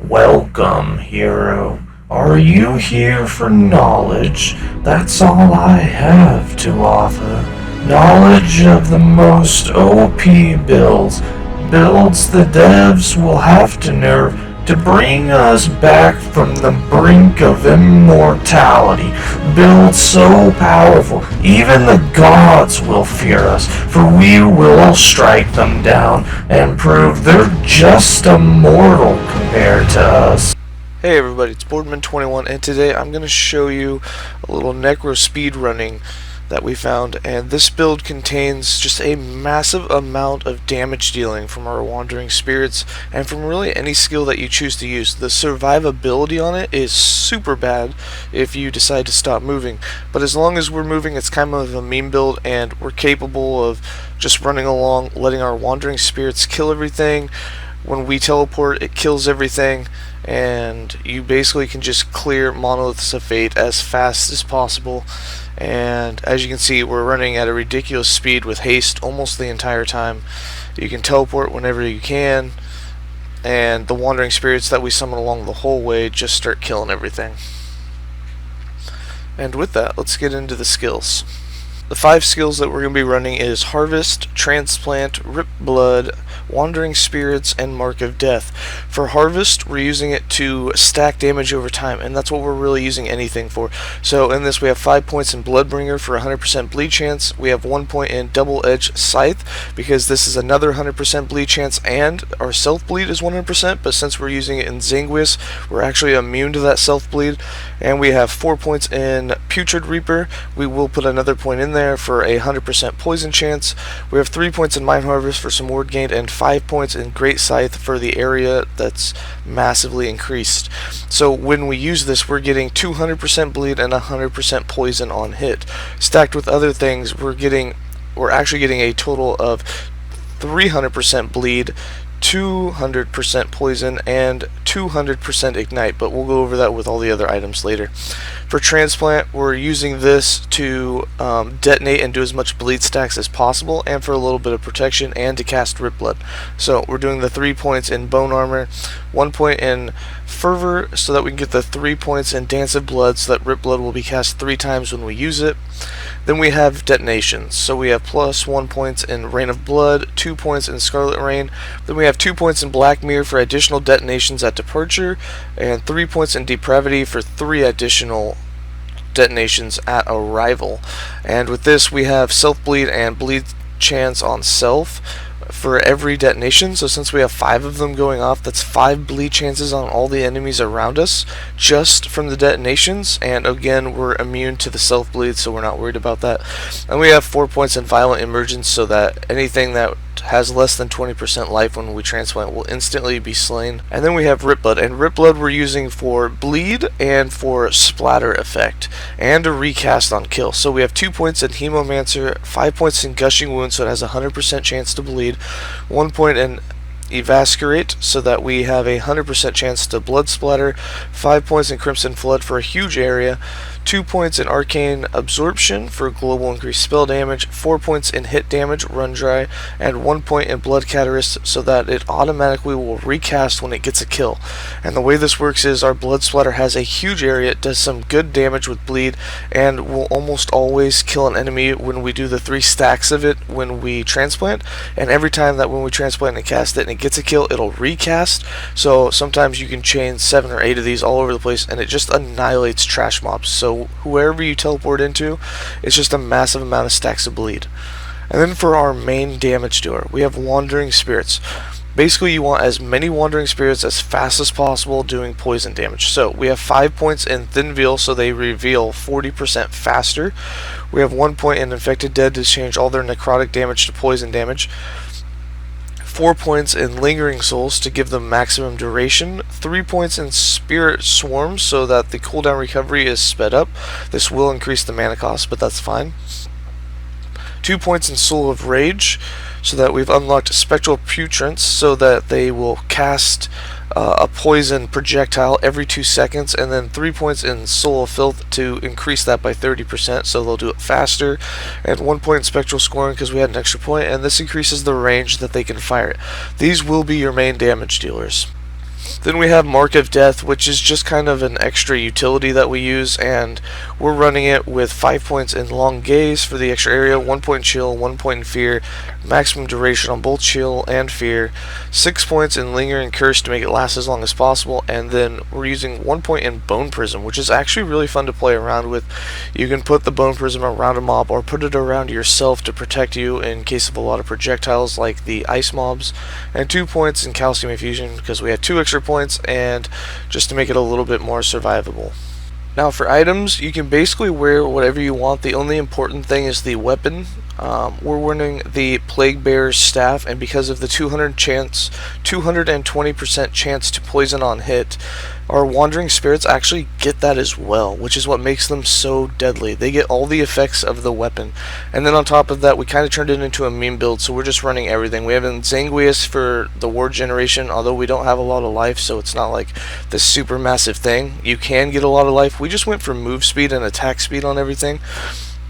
Welcome, hero. Are you here for knowledge? That's all I have to offer. Knowledge of the most OP builds. Builds the devs will have to nerf to bring us back from the brink of immortality. Builds so powerful, even the gods will fear us, for we will strike them down and prove they're just immortal compared to us. Hey everybody, it's Boardman21, and today I'm going to show you a little necro speed running that we found, and this build contains just a massive amount of damage dealing from our wandering spirits and from really any skill that you choose to use. The survivability on it is super bad if you decide to stop moving, but as long as we're moving, it's kind of a meme build, and we're capable of just running along, letting our wandering spirits kill everything. When we teleport, it kills everything, and you basically can just clear Monoliths of Fate as fast as possible. And as you can see, we're running at a ridiculous speed with haste almost the entire time. You can teleport whenever you can, and the wandering spirits that we summon along the whole way just start killing everything. And with that, let's get into the skills. The 5 skills that we're going to be running is Harvest, Transplant, Rip Blood, Wandering Spirits, and Mark of Death. For Harvest, we're using it to stack damage over time, and that's what we're really using anything for. So in this, we have 5 points in Bloodbringer for 100% bleed chance. We have 1 point in Double Edge Scythe, because this is another 100% bleed chance, and our self-bleed is 100%, but since we're using it in Zanguis, we're actually immune to that self-bleed. And we have 4 points in Putrid Reaper. We will put another point in there for a 100% poison chance. We have 3 points in Mind Harvest for some ward gain, and 5 points in Great Scythe for the area that's massively increased. So when we use this, we're getting 200% bleed and 100% poison on hit. Stacked with other things, we're actually getting a total of 300% bleed, 200% poison, and 200% ignite, but we'll go over that with all the other items later. For Transplant, we're using this to detonate and do as much bleed stacks as possible, and for a little bit of protection, and to cast Rip Blood. So we're doing the 3 points in Bone Armor, 1 point in Fervor, so that we can get the 3 points in Dance of Blood, so that Rip Blood will be cast 3 times when we use it. Then we have detonations, so we have plus 1 points in Rain of Blood, 2 points in Scarlet Rain. Then we have 2 points in Black Mirror for additional detonations at departure, and 3 points in Depravity for 3 additional detonations at arrival. And with this, we have self-bleed and bleed chance on self for every detonation. So since we have 5 of them going off, that's 5 bleed chances on all the enemies around us just from the detonations, and again, we're immune to the self bleed, so we're not worried about that. And we have 4 points in Violent Emergence, so that anything that has less than 20% life when we transplant will instantly be slain. And then we have Rip Blood, and Rip Blood we're using for bleed and for splatter effect and a recast on kill. So we have 2 points in Hemomancer, 5 points in Gushing Wound, so it has a 100% chance to bleed, 1 point in Evascurate, so that we have a 100% chance to blood splatter, 5 points in Crimson Flood for a huge area, 2 points in Arcane Absorption for global increased spell damage, 4 points in hit damage, Run Dry, and 1 point in Blood Catarist, so that it automatically will recast when it gets a kill. And the way this works is our blood splatter has a huge area, it does some good damage with bleed, and will almost always kill an enemy when we do the 3 stacks of it when we transplant. And every time that when we transplant and cast it and it gets a kill, it'll recast. So sometimes you can chain 7 or 8 of these all over the place, and it just annihilates trash mobs. So whoever you teleport into, it's just a massive amount of stacks of bleed. And then for our main damage dealer, we have Wandering Spirits. Basically, you want as many Wandering Spirits as fast as possible doing poison damage. So we have 5 points in Thin Veil, so they reveal 40% faster. We have 1 point in Infected Dead to change all their necrotic damage to poison damage. 4 points in Lingering Souls to give them maximum duration, 3 points in Spirit Swarms so that the cooldown recovery is sped up. This will increase the mana cost, but that's fine. 2 points in Soul of Rage so that we've unlocked Spectral Putrance so that they will cast a poison projectile every 2 seconds, and then 3 points in Soul of Filth to increase that by 30%, so they'll do it faster, and 1 point in Spectral Scoring because we had an extra point, and this increases the range that they can fire it. These will be your main damage dealers. Then we have Mark of Death, which is just kind of an extra utility that we use, and we're running it with 5 points in Long Gaze for the extra area, 1 point chill, 1 point in fear, maximum duration on both chill and fear, 6 points in Lingering Curse to make it last as long as possible, and then we're using 1 point in Bone Prism, which is actually really fun to play around with. You can put the Bone Prism around a mob or put it around yourself to protect you in case of a lot of projectiles like the ice mobs, and 2 points in Calcium Infusion because we had 2 extra points and just to make it a little bit more survivable. Now for items, you can basically wear whatever you want. The only important thing is the weapon. We're wearing the Plague Bearer's Staff, and because of the 220% chance to poison on hit, our Wandering Spirits actually get that as well, which is what makes them so deadly. They get all the effects of the weapon. And then on top of that, we kind of turned it into a meme build, so we're just running everything. We have Zanguius for the ward generation, although we don't have a lot of life, so it's not like this super massive thing. You can get a lot of life. We just went for move speed and attack speed on everything.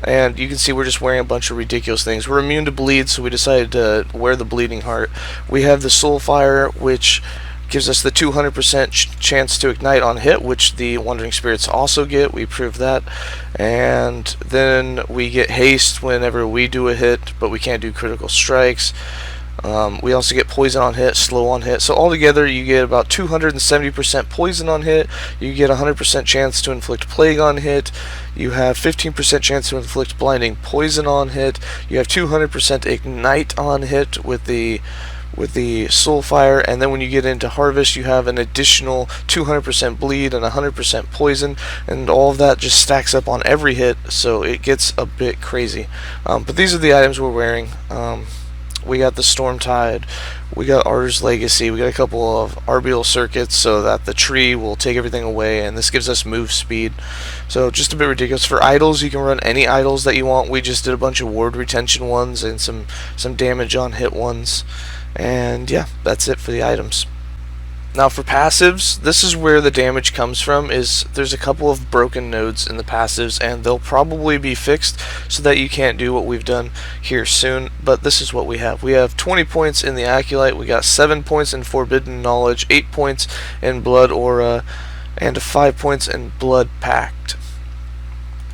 And you can see we're just wearing a bunch of ridiculous things. We're immune to bleed, so we decided to wear the Bleeding Heart. We have the Soul Fire, which gives us the 200% chance to ignite on hit, which the Wandering Spirits also get. We proved that. And then we get haste whenever we do a hit, but we can't do critical strikes. We also get poison on hit, slow on hit. So altogether you get about 270% poison on hit. You get 100% chance to inflict plague on hit. You have 15% chance to inflict blinding poison on hit. You have 200% ignite on hit with the Soul Fire, and then when you get into Harvest you have an additional 200% bleed and 100% poison, and all of that just stacks up on every hit, so it gets a bit crazy. But these are the items we're wearing. We got the Stormtide, we got Arter's Legacy, we got a couple of Arbial Circuits so that the tree will take everything away, and this gives us move speed. So just a bit ridiculous. For idols, you can run any idols that you want. We just did a bunch of ward retention ones and some damage on hit ones. And yeah, that's it for the items. Now for passives, this is where the damage comes from. There's a couple of broken nodes in the passives, and they'll probably be fixed so that you can't do what we've done here soon, but this is what we have. We have 20 points in the Acolyte, we got 7 points in Forbidden Knowledge, 8 points in Blood Aura, and 5 points in Blood Pact.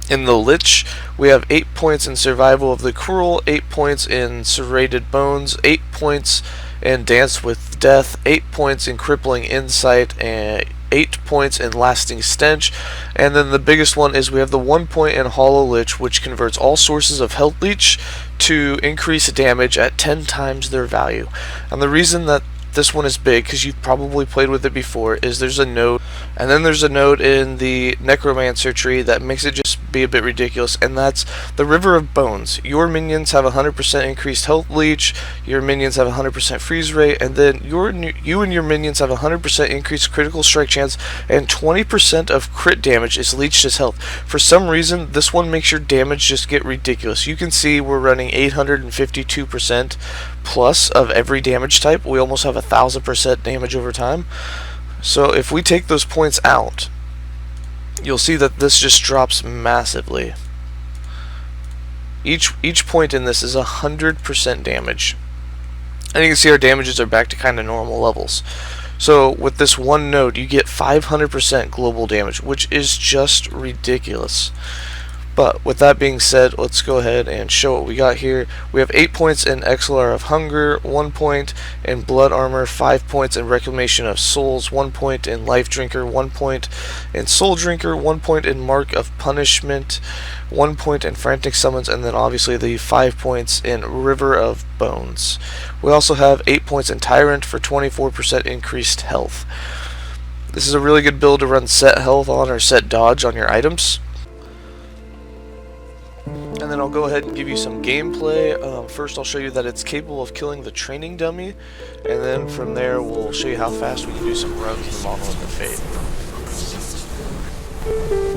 In the Lich, we have 8 points in Survival of the Cruel, 8 points in Serrated Bones, 8 points in Dance with Death, 8 points in Crippling Insight, and 8 points in Lasting Stench. And then the biggest one is we have the 1 point in Hollow Lich, which converts all sources of Health Leech to increase damage at 10 times their value. And the reason that this one is big, because you've probably played with it before, is there's a node, and then there's a node in the Necromancer tree that makes it just be a bit ridiculous, and that's the River of Bones. Your minions have 100% increased health leech, your minions have 100% freeze rate, and then you and your minions have 100% increased critical strike chance, and 20% of crit damage is leeched as health. For some reason, this one makes your damage just get ridiculous. You can see we're running 852% plus of every damage type. We almost have 1000% damage over time. So if we take those points out, you'll see that this just drops massively. Each point in this is 100% damage. And you can see our damages are back to kind of normal levels. So with this one node, you get 500% global damage, which is just ridiculous. But with that being said, let's go ahead and show what we got here. We have 8 points in Exhalar of Hunger, 1 point in Blood Armor, 5 points in Reclamation of Souls, 1 point in Life Drinker, 1 point in Soul Drinker, 1 point in Mark of Punishment, 1 point in Frantic Summons, and then obviously the 5 points in River of Bones. We also have 8 points in Tyrant for 24% increased health. This is a really good build to run set health on or set dodge on your items. And then I'll go ahead and give you some gameplay. First I'll show you that it's capable of killing the training dummy, and then from there we'll show you how fast we can do some runs in the Monolith of Fate.